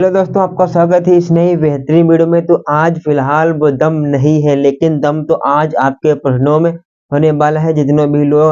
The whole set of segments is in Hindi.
हेलो दोस्तों, आपका स्वागत है इस नई बेहतरीन वीडियो में। तो आज फिलहाल वो दम नहीं है, लेकिन दम तो आज आपके प्रश्नों में होने वाला है। जितने भी लोग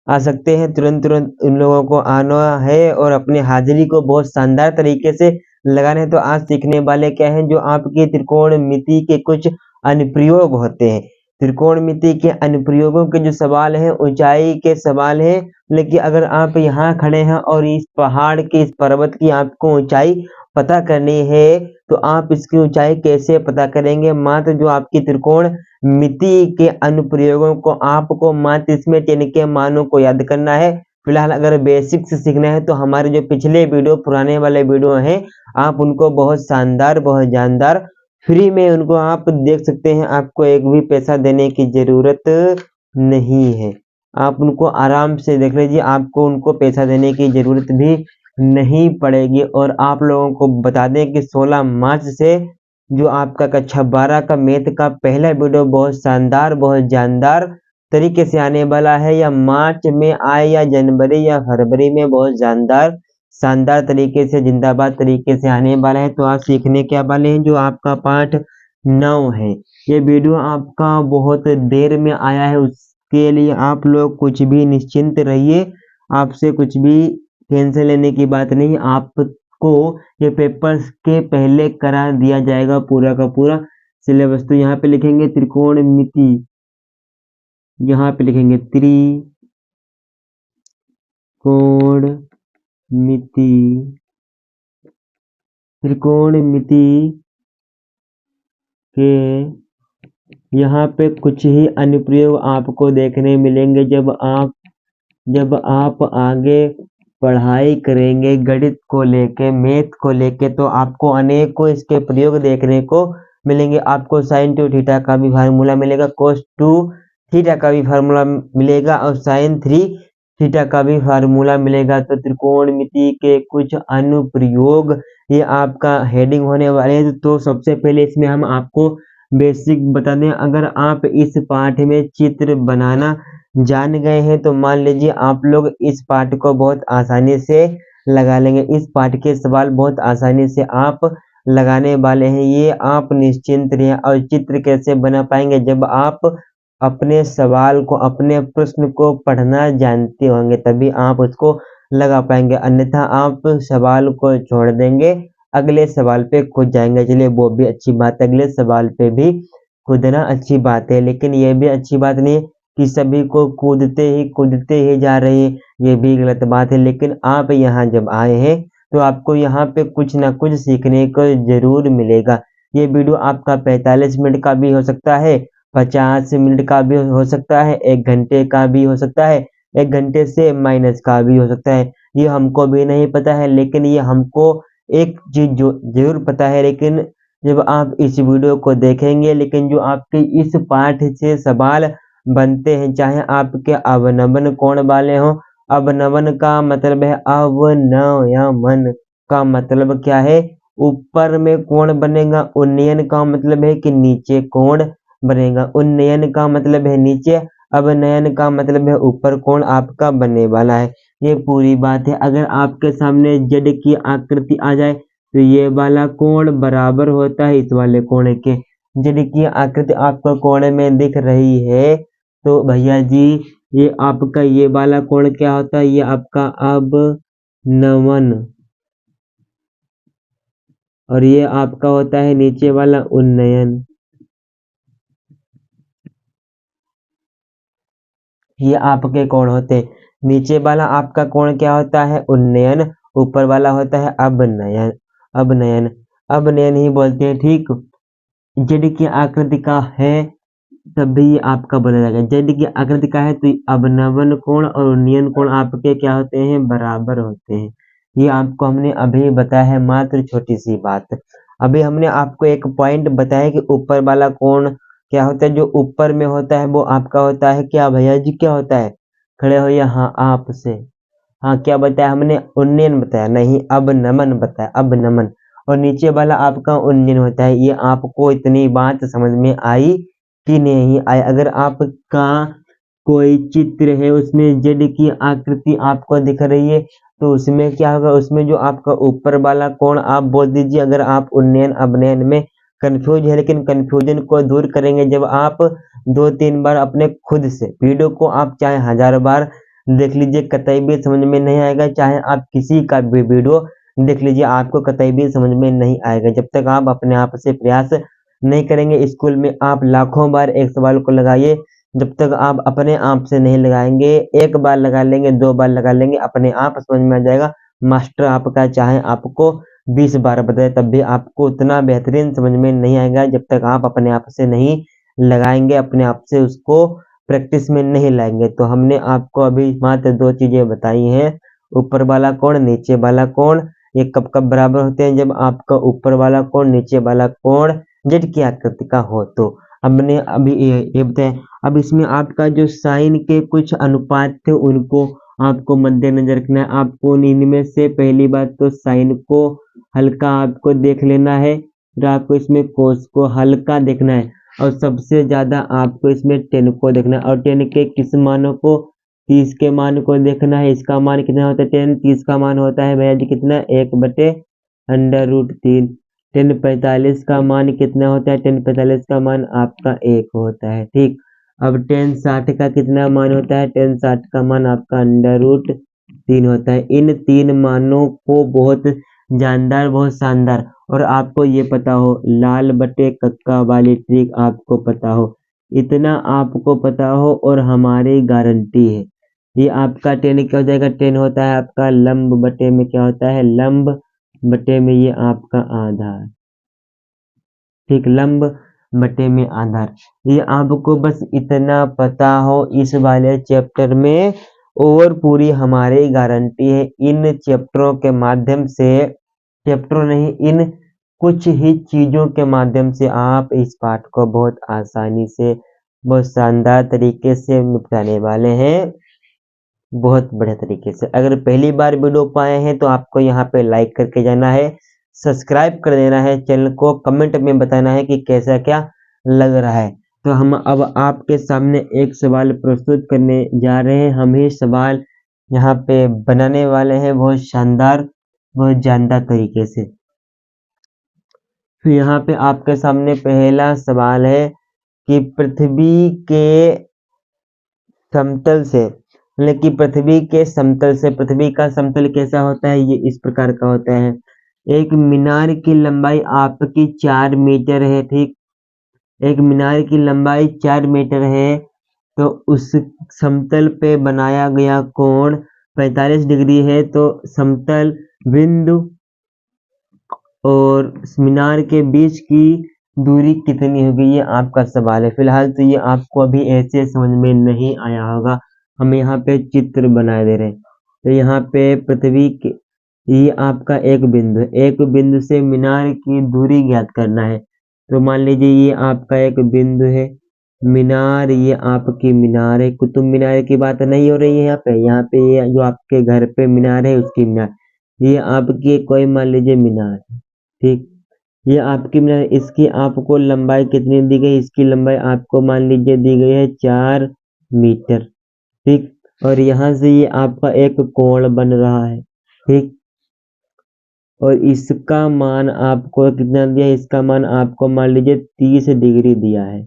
आ सकते हैं, तुरंत उन लोगों को आना है और अपनी हाजिरी को बहुत शानदार तरीके से लगाना है। तो आज सीखने वाले क्या है, जो आपके त्रिकोणमिति के कुछ अनुप्रयोग होते हैं। त्रिकोणमिति के अनुप्रयोगों के जो सवाल हैं, ऊंचाई के सवाल हैं। लेकिन अगर आप यहाँ खड़े हैं और इस पहाड़ की, इस पर्वत की आपको ऊंचाई पता करनी है, तो आप इसकी ऊंचाई कैसे पता करेंगे? मात्र जो आपकी त्रिकोणमिति के अनुप्रयोगों को आपको मात्र इसमें 10 के मानों को याद करना है। फिलहाल अगर बेसिक से सीखना है तो हमारे जो पिछले वीडियो, पुराने वाले वीडियो हैं, आप उनको बहुत शानदार, बहुत जानदार फ्री में उनको आप देख सकते हैं। आपको एक भी पैसा देने की जरूरत नहीं है, आप उनको आराम से देख लीजिए। आपको उनको पैसा देने की जरूरत भी नहीं पड़ेगी। और आप लोगों को बता दें कि 16 मार्च से जो आपका कक्षा 12 का मैथ का पहला वीडियो बहुत शानदार, बहुत जानदार तरीके से आने वाला है। या मार्च में आए या जनवरी या फरवरी में बहुत शानदार तरीके से, जिंदाबाद तरीके से आने वाला है। तो आप सीखने क्या वाले हैं, जो आपका पाठ 9 है। ये वीडियो आपका बहुत देर में आया है, उसके लिए आप लोग कुछ भी निश्चिंत रहिए। आपसे कुछ भी टेंशन लेने की बात नहीं। आपको ये पेपर के पहले करा दिया जाएगा पूरा का पूरा सिलेबस। तो यहाँ पे लिखेंगे त्रिकोणमिति, यहाँ पे लिखेंगे त्रिकोणमिति के यहाँ पे कुछ ही अनुप्रयोग आपको देखने मिलेंगे। जब आप आगे पढ़ाई करेंगे गणित को लेके, मैथ को लेके, तो आपको अनेकों इसके प्रयोग देखने को मिलेंगे। आपको sin 2 थीटा का भी फार्मूला मिलेगा, cos 2 थीटा का भी फार्मूला मिलेगा और sin 3 थीटा का भी फार्मूला मिलेगा। तो त्रिकोणमिति के कुछ अनुप्रयोग, ये आपका हेडिंग होने वाले हैं। तो सबसे पहले इसमें हम आपको बेसिक बता दें। अगर आप इस पाठ में चित्र बनाना जान गए हैं तो मान लीजिए आप लोग इस पाठ को बहुत आसानी से लगा लेंगे। इस पाठ के सवाल बहुत आसानी से आप लगाने वाले हैं, ये आप निश्चिंत रहिए। और चित्र कैसे बना पाएंगे? जब आप अपने सवाल को, अपने प्रश्न को पढ़ना जानते होंगे, तभी आप उसको लगा पाएंगे। अन्यथा आप सवाल को छोड़ देंगे, अगले सवाल पे कूद जाएंगे। चलिए, वो भी अच्छी बात है, अगले सवाल पे भी कूदना अच्छी बात है। लेकिन ये भी अच्छी बात नहीं कि सभी को कूदते ही जा रहे हैं, ये भी गलत बात है। लेकिन आप यहाँ जब आए हैं तो आपको यहाँ पे कुछ ना कुछ सीखने को जरूर मिलेगा। ये वीडियो आपका 45 मिनट का भी हो सकता है, 50 मिनट का भी हो सकता है, 1 घंटे का भी हो सकता है, 1 घंटे से माइनस का भी हो सकता है। ये हमको भी नहीं पता है, लेकिन ये हमको एक चीज जो जरूर पता है। लेकिन जब आप इस वीडियो को देखेंगे, लेकिन जो आपके इस पाठ से सवाल बनते हैं, चाहे आपके अवनमन कोण वाले हों। अवनमन का मतलब है, अवनयमन का मतलब क्या है? ऊपर में कोण बनेगा। उन्नयन का मतलब है कि नीचे कोण बनेगा। उन्नयन का मतलब है नीचे, अवनयन का मतलब है ऊपर कोण आपका बनने वाला है। ये पूरी बात है। अगर आपके सामने जेड की आकृति आ जाए तो ये वाला कोण बराबर होता है इस वाले कोण के। जेड की आकृति आपको कोण में दिख रही है तो भैया जी, ये आपका ये वाला कोण क्या होता है? ये आपका अवनमन, और ये आपका होता है नीचे वाला उन्नयन। ये आपके कोण होते हैं। नीचे वाला आपका कोण क्या होता है? उन्नयन। ऊपर वाला होता है अवनयन। अवनयन अवनयन ही बोलते हैं, ठीक। जेड की आकृति का है तभी आपका बोला जाएगा। जेड की आकृति का है तो अवनमन कोण और उन्नयन कोण आपके क्या होते हैं? बराबर होते हैं। ये आपको हमने अभी बताया है, मात्र छोटी सी बात। अभी हमने आपको एक पॉइंट बताया कि ऊपर वाला कोण क्या होता है। जो ऊपर में होता है वो आपका होता है क्या भैया जी? क्या होता है? खड़े हो यहाँ आपसे। हाँ, क्या बताया हमने? उन्नयन बताया नहीं, अवनमन बताया, अवनमन। और नीचे वाला आपका उन्नयन होता है। ये आपको इतनी बात समझ में आई कि नहीं आई? अगर आपका कोई चित्र है, उसमें जेड की आकृति आपको दिख रही है, तो उसमें क्या होगा, उसमें जो आपका वीडियो वाला कोण आप बोल दीजिए अगर आप उन्नयन अवनयन में कंफ्यूज है। लेकिन कंफ्यूजन को दूर करेंगे जब आप 2-3 बार अपने खुद से वीडियो को आप चाहे 1000 बार देख लीजिए, कतई भी समझ में नहीं आएगा। चाहे आप किसी का भी वीडियो देख लीजिए, आपको कतई भी समझ में नहीं आएगा जब तक आप अपने आप से प्रयास नहीं करेंगे। स्कूल में आप लाखों बार एक सवाल को लगाइए, जब तक आप अपने आप से नहीं लगाएंगे, एक बार लगा लेंगे, 2 बार लगा लेंगे, अपने आप समझ में आ जाएगा। मास्टर आपका चाहे आपको 20 बार बताए तब भी आपको उतना बेहतरीन समझ में नहीं आएगा जब तक आप अपने आप से नहीं लगाएंगे, अपने आप से उसको प्रैक्टिस में नहीं लाएंगे। तो हमने आपको अभी मात्र 2 चीजें बताई हैं, ऊपर वाला कोण, नीचे वाला कोण। ये कब कब बराबर होते हैं, जब आपका ऊपर वाला कोण नीचे वाला कोण जेड की आकृति का हो। तो हमने अभी ये बताया। अब इसमें आपका जो साइन के कुछ अनुपात थे उनको आपको मद्देनजर रखना है। आपको इनमें से पहली बात तो साइन को हल्का आपको देख लेना है, फिर आपको इसमें कोस को हल्का देखना है, और सबसे ज्यादा आपको इसमें टेन को देखना है। और टेन के किस मानों को, 30 के मान को देखना है। इसका मान कितना होता है, 10, 30 का मान होता है भैया जी कितना, 1/√3। 10 45 का मान कितना होता है, 10 45 का मान आपका 1 होता है, ठीक। अब 10 60 का कितना मान होता है, 10 60 का मान आपका √3 होता है। इन 3 मानों को बहुत जानदार, बहुत शानदार, और आपको ये पता हो, लाल बटे कक्का वाली ट्रिक आपको पता हो, इतना आपको पता हो और हमारी गारंटी है। ये आपका 10 क्या हो जाएगा, 10 होता है आपका लंब बटे में क्या होता है, लंब बटे में ये आपका आधार, ठीक, लंब बटे में आधार। ये आपको बस इतना पता हो इस वाले चैप्टर में, और पूरी हमारी गारंटी है इन चैप्टरों के माध्यम से, चैप्टरों नहीं, इन कुछ ही चीजों के माध्यम से आप इस पाठ को बहुत आसानी से, बहुत शानदार तरीके से निपटाने वाले हैं, बहुत बढ़िया तरीके से। अगर पहली बार वीडियो पाए हैं तो आपको यहाँ पे लाइक करके जाना है, सब्सक्राइब कर देना है चैनल को, कमेंट में बताना है कि कैसा क्या लग रहा है। तो हम अब आपके सामने एक सवाल प्रस्तुत करने जा रहे हैं। हम ही सवाल यहाँ पे बनाने वाले हैं बहुत शानदार, बहुत जानदार तरीके से। फिर यहाँ पे आपके सामने पहला सवाल है कि पृथ्वी के समतल से, मतलब कि पृथ्वी के समतल से, पृथ्वी का समतल कैसा होता है, ये इस प्रकार का होता है। एक मीनार की लंबाई आपकी 4 मीटर है, ठीक, एक मीनार की लंबाई 4 मीटर है, तो उस समतल पे बनाया गया कोण 45 डिग्री है। तो समतल बिंदु और मीनार के बीच की दूरी कितनी होगी, ये आपका सवाल है। फिलहाल तो ये आपको अभी ऐसे समझ में नहीं आया होगा, हम यहाँ पे चित्र बना दे रहे हैं। तो यहाँ पे पृथ्वी के, ये आपका एक बिंदु है, एक बिंदु से मीनार की दूरी ज्ञात करना है। तो मान लीजिए ये आपका एक बिंदु है, मीनार, ये आपकी मीनार है, कुतुब मीनार की बात नहीं हो रही है यहाँ पे ये जो आपके घर पे मीनार है उसकी मीनार, ये आपकी कोई मान लीजिए मीनार है, ठीक। ये आपकी मीनार, इसकी आपको लंबाई कितनी दी गई, इसकी लंबाई आपको मान लीजिए दी गई है 4 मीटर, ठीक। और यहाँ से ये आपका एक कोण बन रहा है, ठीक, और इसका मान आपको कितना दिया, इसका मान आपको मान लीजिए 30 डिग्री दिया है,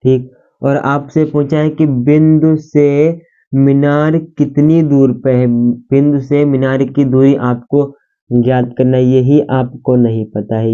ठीक। और आपसे पूछा है कि बिंदु से मीनार कितनी दूर पे है, बिंदु से मीनार की दूरी आपको ज्ञात करना है, यही आपको नहीं पता है,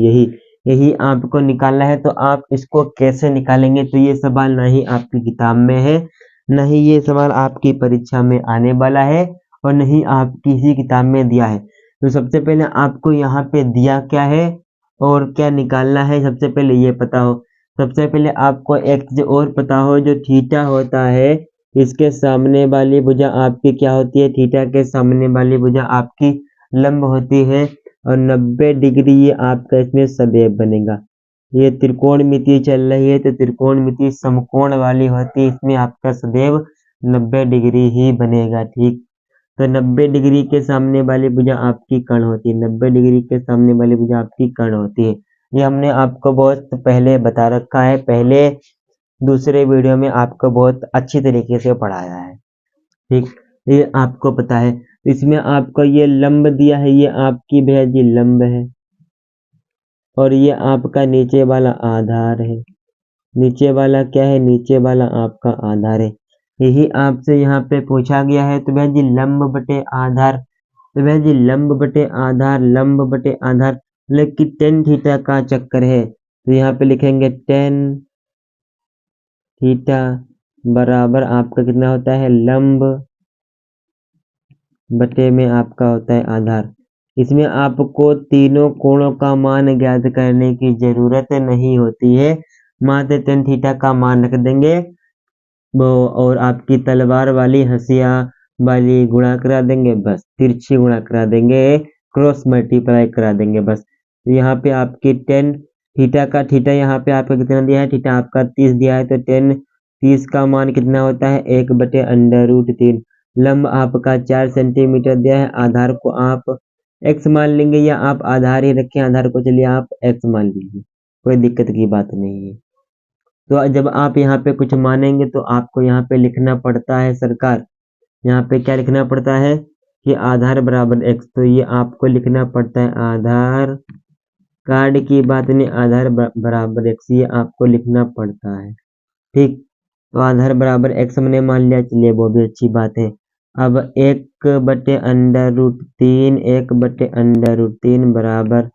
यही आपको निकालना है। तो आप इसको कैसे निकालेंगे, तो ये सवाल ना ही आपकी किताब में है, न ही ये सवाल आपकी परीक्षा में आने वाला है, और नहीं आप किसी किताब में दिया है। तो सबसे पहले आपको यहाँ पे दिया क्या है और क्या निकालना है, सबसे पहले ये पता हो। सबसे पहले आपको एक चीज और पता हो, जो थीटा होता है, इसके सामने वाली भुजा आपकी क्या होती है, थीटा के सामने वाली भुजा आपकी लंब होती है, और 90 डिग्री ये आपका इसमें सदैव बनेगा। ये त्रिकोणमिति चल रही है तो त्रिकोणमिति समकोण वाली होती है, इसमें आपका सदैव 90 डिग्री ही बनेगा, ठीक। तो 90 डिग्री के सामने वाली भुजा आपकी कर्ण होती है, 90 डिग्री के सामने वाली भुजा आपकी कर्ण होती है। ये हमने आपको बहुत पहले बता रखा है, पहले दूसरे वीडियो में आपको बहुत अच्छी तरीके से पढ़ाया है, ठीक, ये आपको पता है। इसमें आपको ये लंब दिया है, ये आपकी भैया जी लंब है और ये आपका नीचे वाला आधार है। नीचे वाला क्या है? नीचे वाला आपका आधार है। यही आपसे यहाँ पे पूछा गया है। तो भैया जी लंब बटे आधार, तो भैया जी लंब बटे आधार, लंब बटे आधार मतलब कि टेन थीटा का चक्कर है। तो यहाँ पे लिखेंगे टेन थीटा बराबर आपका कितना होता है? लंब बटे में आपका होता है आधार। इसमें आपको तीनों कोणों का मान ज्ञात करने की जरूरत नहीं होती है, मात्र टेन थीटा का मान रख देंगे वो और आपकी तलवार वाली हंसिया वाली गुणा करा देंगे, बस तिरछी गुणा करा देंगे, क्रॉस मल्टीप्लाई करा देंगे बस। तो यहाँ पे आपकी टेन थीटा का थीटा यहाँ पे आपका कितना दिया है? थीटा आपका 30 दिया है, तो टेन 30 का मान कितना होता है? 1/√3। लंब आपका 4 सेंटीमीटर दिया है। आधार को आप x मान लेंगे या आप आधार ही रखें, आधार को चलिए आप x मान लीजिए, कोई दिक्कत की बात नहीं है। तो जब आप यहाँ पे कुछ मानेंगे तो आपको यहाँ पे लिखना पड़ता है सरकार, यहाँ पे क्या लिखना पड़ता है कि आधार बराबर x, तो ये आपको लिखना पड़ता है आधार कार्ड की बात नहीं, आधार बराबर x, ये आपको लिखना पड़ता है। ठीक, तो आधार बराबर x हमने मान लिया, चलिए वो भी अच्छी बात है। अब 1/√3, 1/√3 बराबर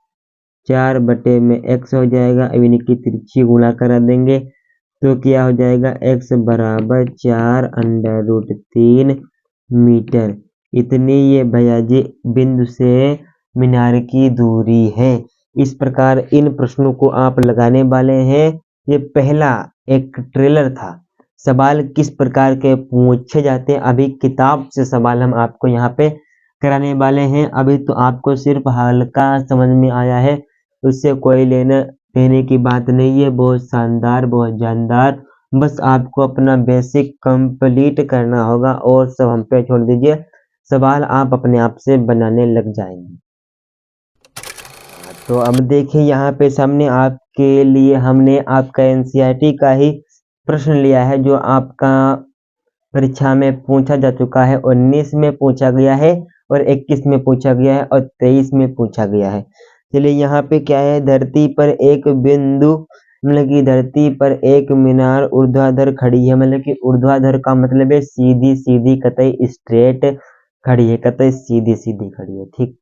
4 बटे में x हो जाएगा। अब इनकी तिरछी गुणा करा देंगे तो क्या हो जाएगा? x बराबर 4√3 मीटर। इतनी ये भैया जी बिंदु से मीनार की दूरी है। इस प्रकार इन प्रश्नों को आप लगाने वाले हैं। ये पहला एक ट्रेलर था, सवाल किस प्रकार के पूछे जाते हैं अभी किताब से सवाल हम आपको यहाँ पे कराने वाले हैं। अभी तो आपको सिर्फ हल्का समझ में आया है, उससे कोई लेना देने की बात नहीं है। बहुत शानदार, बहुत जानदार, बस आपको अपना बेसिक कंप्लीट करना होगा और सब हम पे छोड़ दीजिए, सवाल आप अपने आप से बनाने लग जाएंगे। तो अब देखिए यहाँ पे सामने आपके लिए हमने आपका एनसीईआरटी का ही प्रश्न लिया है, जो आपका परीक्षा में पूछा जा चुका है। 19 में पूछा गया है और 21 में पूछा गया है और 23 में पूछा गया है। चलिए यहाँ पे क्या है? धरती पर एक बिंदु मतलब कि धरती पर एक मीनार ऊर्ध्वाधर खड़ी है, मतलब कि ऊर्ध्वाधर का मतलब है सीधी सीधी, कतई स्ट्रेट खड़ी है, कतई सीधी सीधी खड़ी है। ठीक,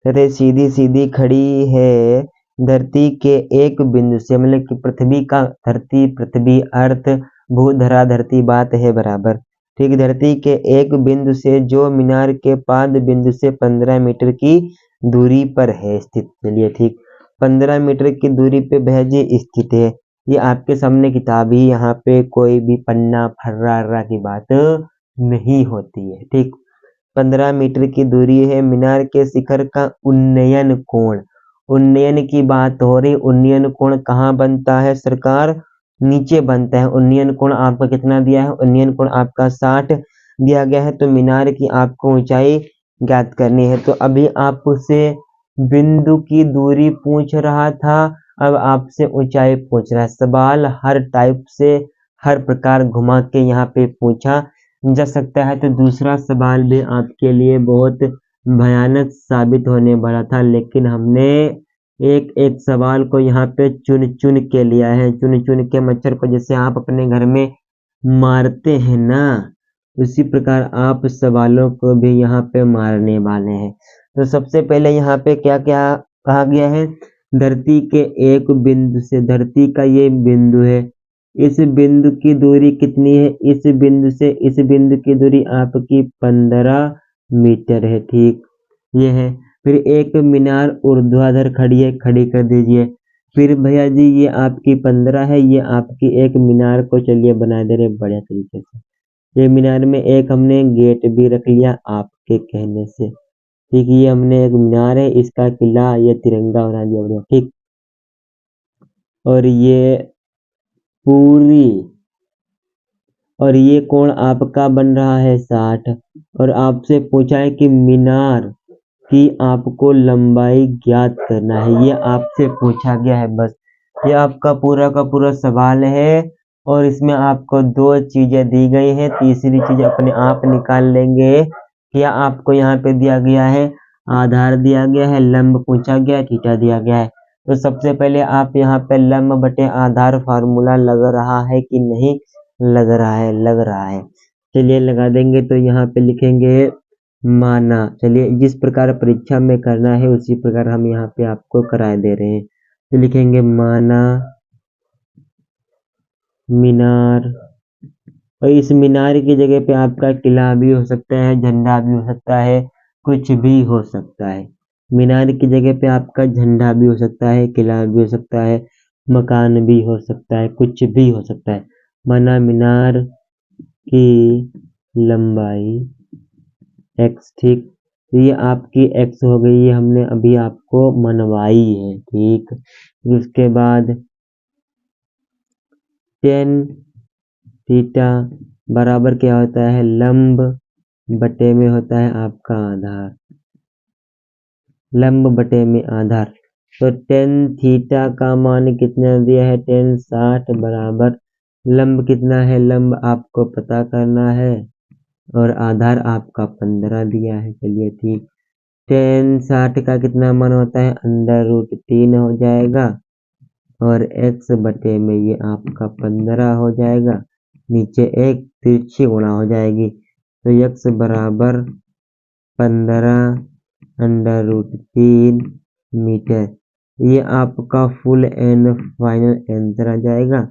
कतई सीधी सीधी खड़ी है धरती के एक बिंदु से, मतलब कि पृथ्वी का, धरती पृथ्वी अर्थ भू धरा धरती बात है बराबर। ठीक, धरती के एक बिंदु से जो मीनार के पाद बिंदु से 15 मीटर की दूरी पर है स्थित। चलिए ठीक, 15 मीटर की दूरी पे भैया जी स्थित है। ये आपके सामने किताब ही, यहाँ पे कोई भी पन्ना फर्रा की बात नहीं होती है। ठीक, 15 मीटर की दूरी है। मीनार के शिखर का उन्नयन कोण, उन्नयन की बात हो रही। उन्नयन कोण कहाँ बनता है सरकार? नीचे बनता है। उन्नयन कोण आपका कितना दिया है? उन्नयन कोण आपका 60 दिया गया है। तो मीनार की आपको ऊंचाई ज्ञात करनी है। तो अभी आपसे बिंदु की दूरी पूछ रहा था, अब आपसे ऊंचाई पूछ रहा है। सवाल हर टाइप से, हर प्रकार घुमा के यहाँ पे पूछा जा सकता है। तो दूसरा सवाल भी आपके लिए बहुत भयानक साबित होने वाला था, लेकिन हमने एक एक सवाल को यहाँ पे चुन चुन के लिया है। चुन चुन के मच्छर को जैसे आप अपने घर में मारते हैं ना, उसी प्रकार आप सवालों को भी यहाँ पे मारने वाले हैं। तो सबसे पहले यहाँ पे क्या क्या कहा गया है? धरती के एक बिंदु से, धरती का ये बिंदु है, इस बिंदु की दूरी कितनी है? इस बिंदु से इस बिंदु की दूरी आपकी 15 मीटर है। ठीक, ये है। फिर एक मीनार ऊर्ध्वाधर खड़ी है, खड़ी कर दीजिए। फिर भैया जी ये आपकी 15 है, ये आपकी एक मीनार को चलिए बना दे रहे बढ़िया तरीके से। ये मीनार में एक हमने गेट भी रख लिया आपके कहने से। ठीक, ये हमने एक मीनार है, इसका किला, ये तिरंगा बना दिया बढ़िया। ठीक, और ये पूरी, और ये कोण आपका बन रहा है 60। और आपसे पूछा है कि मीनार की आपको लंबाई ज्ञात करना है, ये आपसे पूछा गया है। बस ये आपका पूरा का पूरा सवाल है और इसमें आपको दो चीजें दी गई हैं, तीसरी चीज अपने आप निकाल लेंगे क्या आपको यहाँ पे दिया गया है, आधार दिया गया है, लंब पूछा गया है, थीटा दिया गया है। तो सबसे पहले आप यहाँ पे लंब बटे आधार फार्मूला लग रहा है कि नहीं लग रहा है, लग रहा है। चलिए लगा देंगे। तो यहाँ पे लिखेंगे माना। चलिए जिस प्रकार परीक्षा में करना है उसी प्रकार हम यहाँ पे आपको कराए दे रहे हैं। तो लिखेंगे माना मीनार, और इस मीनार की जगह पे आपका किला भी हो सकता है, झंडा भी हो सकता है, कुछ भी हो सकता है। मीनार की जगह पे आपका झंडा भी हो सकता है, किला भी हो सकता है, मकान भी हो सकता है, कुछ भी हो सकता है। माना मीनार की लंबाई x, ठीक। तो ये आपकी x हो गई, ये हमने अभी आपको मनवाई है, ठीक। उसके बाद tan थीटा बराबर क्या होता है, लंब बटे में होता है आपका आधार, लंब बटे में आधार। तो tan थीटा का मान कितना दिया है, tan 60 बराबर लंब कितना है, लंब आपको पता करना है और आधार आपका 15 दिया है। चलिए ठीक, tan 60 का कितना मान होता है, √3 हो जाएगा और x बटे में ये आपका 15 हो जाएगा, नीचे एक तिरछी गुणा हो जाएगी। तो x बराबर 15√3 मीटर, ये आपका फुल एंड फाइनल आंसर आ जाएगा।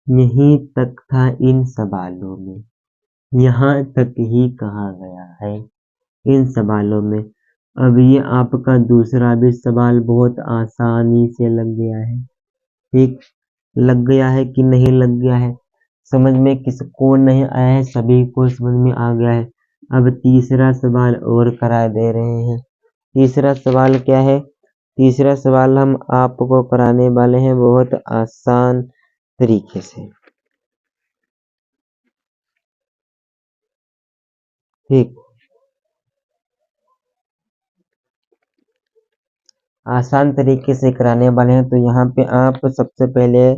यहीं तक था इन सवालों में, यहाँ तक ही कहा गया है इन सवालों में। अब ये आपका दूसरा भी सवाल बहुत आसानी से लग गया है, ठीक। लग गया है कि नहीं लग गया है, समझ में किसको नहीं आया है, सभी को समझ में आ गया है। अब तीसरा सवाल और करा दे रहे हैं। तीसरा सवाल क्या है, तीसरा सवाल हम आपको कराने वाले हैं बहुत आसान तरीके से, ठीक। आसान तरीके से कराने वाले हैं। तो यहाँ पे आप सबसे पहले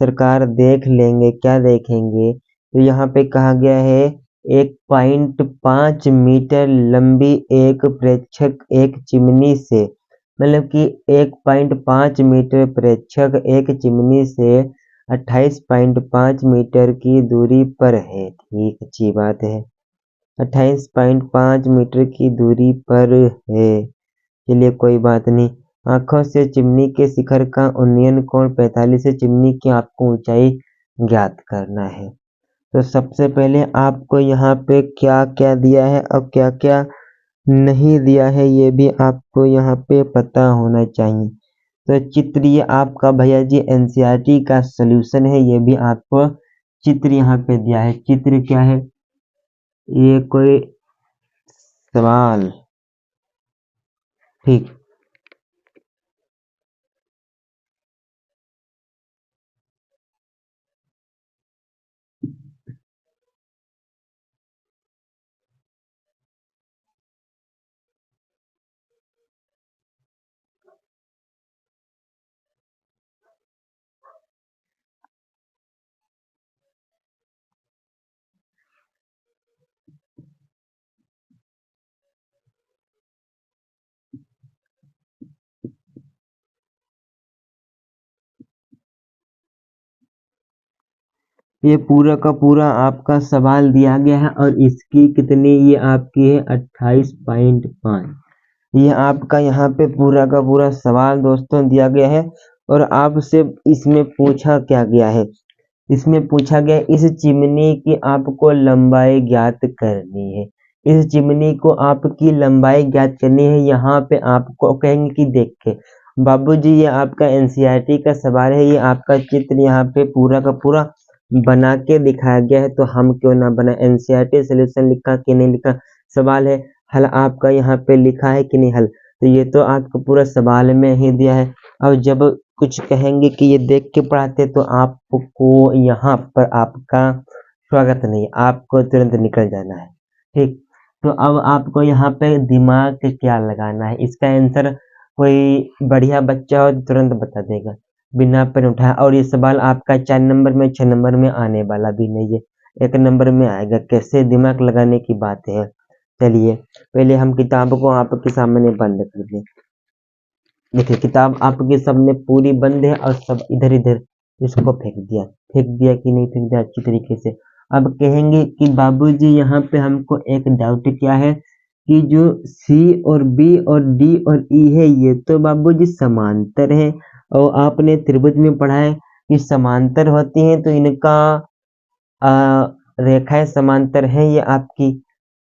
सरकार देख लेंगे, क्या देखेंगे, तो यहाँ पे कहा गया है 1.5 मीटर लंबी एक प्रेक्षक एक चिमनी से, मतलब कि 1.5 मीटर प्रेक्षक एक चिमनी से 28.5 मीटर की दूरी पर है, ठीक, अच्छी बात है। 28.5 मीटर की दूरी पर है, चलिए कोई बात नहीं। आंखों से चिमनी के शिखर का उन्नयन कोण 45 से चिमनी की आपको ऊंचाई ज्ञात करना है। तो सबसे पहले आपको यहाँ पे क्या क्या दिया है और क्या क्या नहीं दिया है ये भी आपको यहाँ पे पता होना चाहिए। तो चित्र ये आपका भैया जी एनसीईआरटी का सॉल्यूशन है, ये भी आपको चित्र यहाँ पे दिया है। चित्र क्या है, ये कोई सवाल, ठीक। ये पूरा का पूरा आपका सवाल दिया गया है और इसकी कितनी, ये आपकी है 28.5। ये आपका यहाँ पे पूरा का पूरा सवाल दोस्तों दिया गया है। और आपसे इसमें पूछा क्या गया है, इसमें पूछा गया इस चिमनी की आपको लंबाई ज्ञात करनी है। इस चिमनी को आपकी लंबाई ज्ञात करनी है। यहाँ पे आपको कहेंगे कि देख के बाबूजी ये आपका एनसीईआरटी का सवाल है, ये आपका चित्र यहाँ पे पूरा का पूरा बना के दिखाया गया है, तो हम क्यों ना बना। एनसीईआरटी सॉल्यूशन लिखा कि नहीं लिखा, सवाल है, हल आपका यहाँ पे लिखा है कि नहीं हल, तो ये तो आपको पूरा सवाल में ही दिया है। अब जब कुछ कहेंगे कि ये देख के पढ़ाते तो आपको यहाँ पर आपका स्वागत नहीं, आपको तुरंत निकल जाना है, ठीक। तो अब आपको यहाँ पे दिमाग क्या लगाना है, इसका आंसर कोई बढ़िया बच्चा हो तो तुरंत बता देगा बिना पेन उठाए। और ये सवाल आपका 4 नंबर में 6 नंबर में आने वाला भी नहीं है, 1 नंबर में आएगा। कैसे दिमाग लगाने की बात है। चलिए पहले हम किताब को आपके सामने बंद कर दें। देखिए किताब आपके सामने पूरी बंद है और सब इधर इधर इसको फेंक दिया कि नहीं फेंक दिया अच्छी तरीके से। अब कहेंगे कि बाबूजी यहाँ पे हमको एक डाउट क्या है कि जो सी और बी और डी और ई है ये तो बाबूजी समांतर है, और आपने त्रिभुज में पढ़ा है कि समांतर होती हैं तो इनका रेखाएं समांतर है ये आपकी,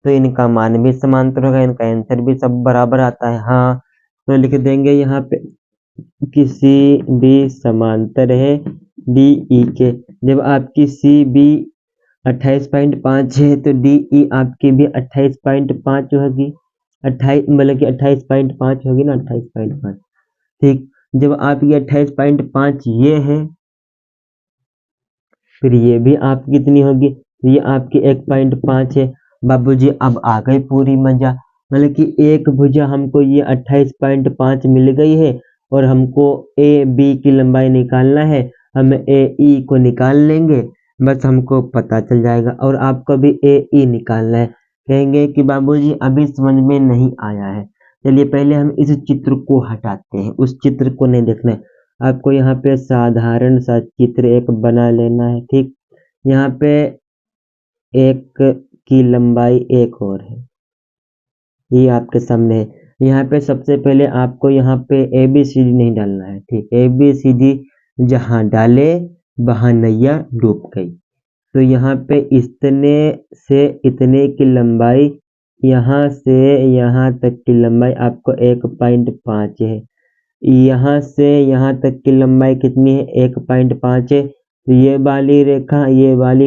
तो इनका मान भी समांतर होगा, इनका आंसर भी सब बराबर आता है। हाँ तो लिख देंगे यहाँ पे किसी भी समांतर है डी ई के। जब आपकी सी बी 28.5 है तो डी ई आपकी भी 28.5 होगी, 28 मतलब कि 28.5 होगी ना, 28.5। ठीक, जब आपकी 28.5 ये है फिर ये भी आपकी कितनी होगी, ये आपकी 1.5 है। बाबूजी अब आ गई पूरी मजा, मतलब कि एक भुजा हमको ये 28.5 मिल गई है और हमको ए बी की लंबाई निकालना है, हम ए ई को निकाल लेंगे, बस हमको पता चल जाएगा। और आपको भी ए ई निकालना है। कहेंगे कि बाबूजी अभी समझ में नहीं आया है, चलिए पहले हम इस चित्र को हटाते हैं, उस चित्र को नहीं देखना है आपको। यहाँ पे साधारण सा चित्र एक बना लेना है। ठीक, यहाँ पे एक की लंबाई एक और है, ये आपके सामने है। यहाँ पे सबसे पहले आपको यहाँ पे ए बी सी डी नहीं डालना है। ठीक, ए बी सी डी जहाँ डाले वहाँ नैया डूब गई। तो यहाँ पे इतने से इतने की लंबाई, यहाँ से यहाँ तक की लंबाई आपको 1.5 है, यहाँ से यहाँ तक की लंबाई कितनी है 1.5 है। तो ये वाली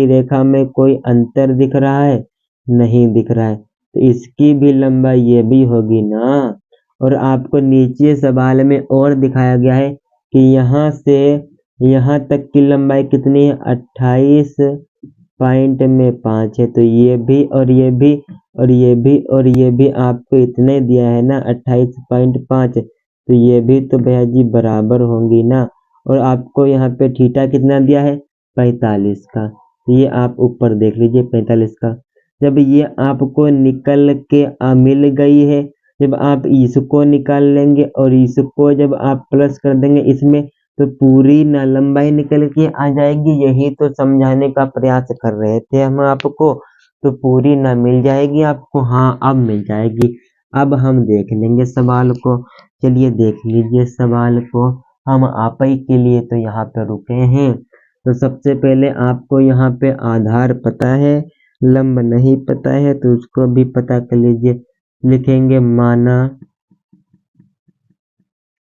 रेखा में कोई अंतर दिख रहा है, नहीं दिख रहा है, तो इसकी भी लंबाई ये भी होगी ना। और आपको नीचे सवाल में और दिखाया गया है कि यहाँ से यहाँ तक की लंबाई कितनी है 28.5 है, तो ये भी और ये भी और ये भी और ये भी आपको इतने दिया है ना 28.5, तो ये भी तो भैया जी बराबर होंगी ना। और आपको यहाँ पे थीटा कितना दिया है 45 का, तो ये आप ऊपर देख लीजिए 45 का। जब ये आपको निकल के मिल गई है, जब आप इसको निकाल लेंगे और इसको जब आप प्लस कर देंगे इसमें, तो पूरी ना लंबाई निकल के आ जाएगी। यही तो समझाने का प्रयास कर रहे थे हम आपको, तो पूरी ना मिल जाएगी आपको। हाँ अब मिल जाएगी। अब हम देख लेंगे सवाल को, चलिए देख लीजिए सवाल को, हम आप ही के लिए तो यहाँ पे रुके हैं। तो सबसे पहले आपको यहाँ पे आधार पता है, लंब नहीं पता है तो उसको भी पता कर लीजिए। लिखेंगे माना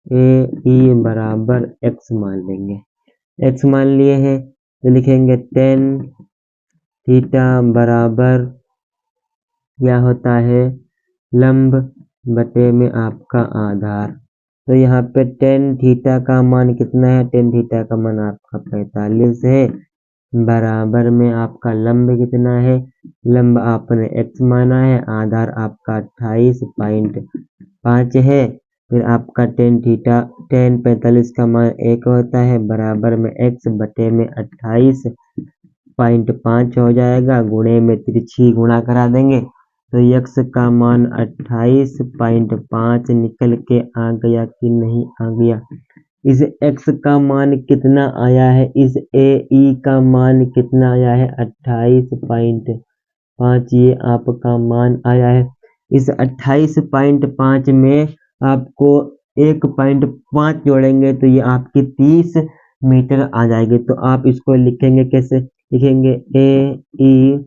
ए ई बराबर एक्स मान लेंगे, एक्स मान लिए हैं तो लिखेंगे tan थीटा बराबर क्या होता है लंब बटे में आपका आधार। तो यहाँ पे tan थीटा का मान कितना है, tan थीटा का मान आपका 45 है, बराबर में आपका लंब कितना है, लंब आपने x माना है, आधार आपका 28.5 है। फिर आपका tan 45 का मान 1 होता है, बराबर में x बटे में 28.5 हो जाएगा, गुणे में तिरछी गुणा करा देंगे तो x का मान 28.5 निकल के आ गया कि नहीं आ गया। इस x का मान कितना आया है, इस ए ई का मान कितना आया है 28.5, ये आपका मान आया है। इस 28.5 में आपको 1.5 जोड़ेंगे तो ये आपकी 30 मीटर आ जाएगी। तो आप इसको लिखेंगे कैसे, लिखेंगे ए ई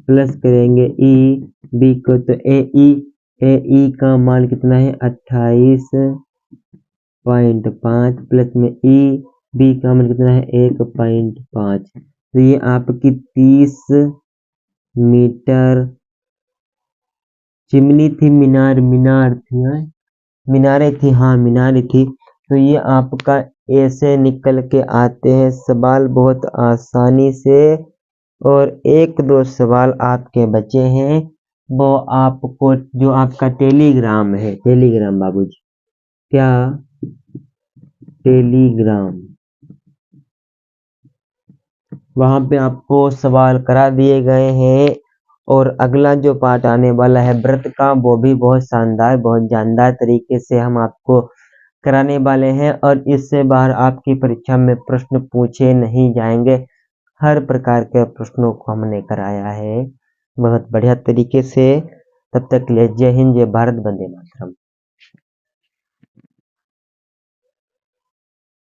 प्लस करेंगे ई बी को, तो ए ई का मान कितना है 28.5 प्लस में ई बी का मान कितना है 1.5, तो ये आपकी 30 मीटर चिमनी थी, मीनार थी, मीनारें थी, हाँ मीनारें थी। तो ये आपका ऐसे निकल के आते हैं सवाल बहुत आसानी से। और एक दो सवाल आपके बचे हैं, वो आपको जो आपका टेलीग्राम है, टेलीग्राम बाबूजी, क्या टेलीग्राम, वहां पे आपको सवाल करा दिए गए हैं और अगला जो पार्ट आने वाला है व्रत का, वो भी बहुत शानदार, बहुत जानदार तरीके से हम आपको कराने वाले हैं और इससे बाहर आपकी परीक्षा में प्रश्न पूछे नहीं जाएंगे। हर प्रकार के प्रश्नों को हमने कराया है बहुत बढ़िया तरीके से। तब तक के लिए जय हिंद, जय भारत, वंदे मातरम।